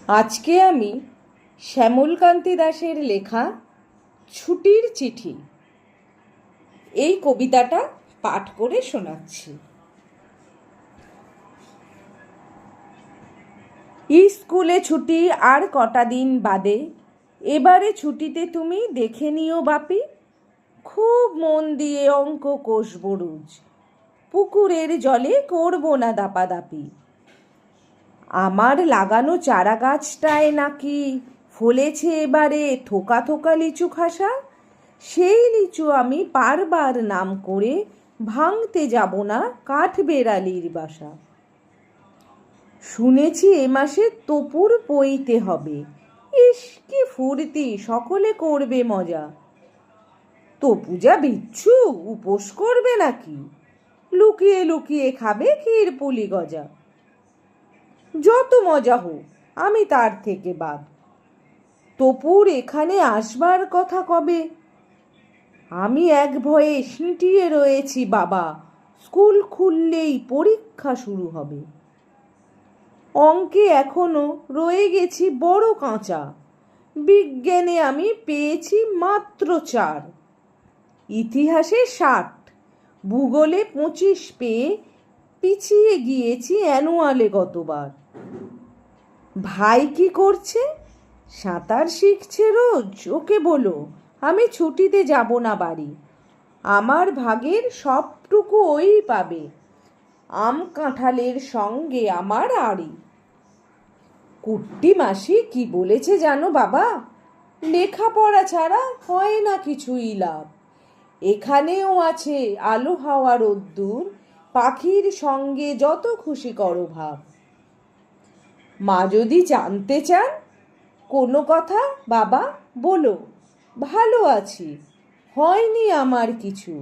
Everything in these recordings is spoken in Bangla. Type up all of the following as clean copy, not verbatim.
আজকে আমি শ্যামলকান্তি দাশের লেখা ছুটির চিঠি এই কবিতাটা পাঠ করে শোনাচ্ছি। স্কুলে ছুটি আর কটা দিন বাদে, এবারে ছুটিতে তুমি দেখে নিও বাপি, খুব মন দিয়ে অঙ্ক কষবো রোজ, পুকুরের জলে করবো না দাপাদাপি। আমার লাগানো চারা গাছটায় নাকি ফলেছে এবারে থোকা থোকা লিচু খাসা, সেই লিচু আমি বারবার নাম করে ভাঙতে যাব না কাঠবেড়ালির বাসা। শুনেছি এ মাসে তপুর পইতে হবে, ইস কি ফুর্তি, সকলে করবে মজা। তপু যা বিচ্ছু, উপোস করবে নাকি, লুকিয়ে লুকিয়ে খাবে ক্ষীর পুলি গজা। যত মজা হোক, আমি তার থেকে বাদ। তপুর এখানে আসবার কথা কবে, আমি এক ভয়ে সিঁটিয়ে রয়েছি বাবা, স্কুল খুললেই পরীক্ষা শুরু হবে। অঙ্কে এখনো রয়ে গেছি বড় কাঁচা, বিজ্ঞানে আমি পেয়েছি মাত্র 4, ইতিহাসে 60, ভূগোলে 25 পেয়ে পিছিয়ে গিয়েছি অ্যানুয়ালে গতবার। ভাই কি করছে, সাঁতার শিখছে রোজ, ওকে বলো আমি ছুটিতে যাব না বাড়ি, আমার ভাগের সবটুকু ওই পাবে, আম কাঁঠালের সঙ্গে আমার আড়ি। কুট্টি মাসি কি বলেছে জানো বাবা, লেখাপড়া ছাড়া হয় না কিছুই লাভ, এখানেও আছে আলো হাওয়া রোদ্দুর, পাখির সঙ্গে যত খুশি করো ভাব। মা যদি জানতে চান কোনো কথা বাবা বলো, ভালো আছি, হয়নি আমার কিছু,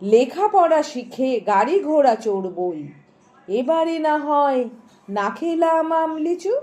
লেখাপড়া শিখে গাড়ি ঘোড়া চড়বই, এবারে না হয় না খেলাম আম লিচু।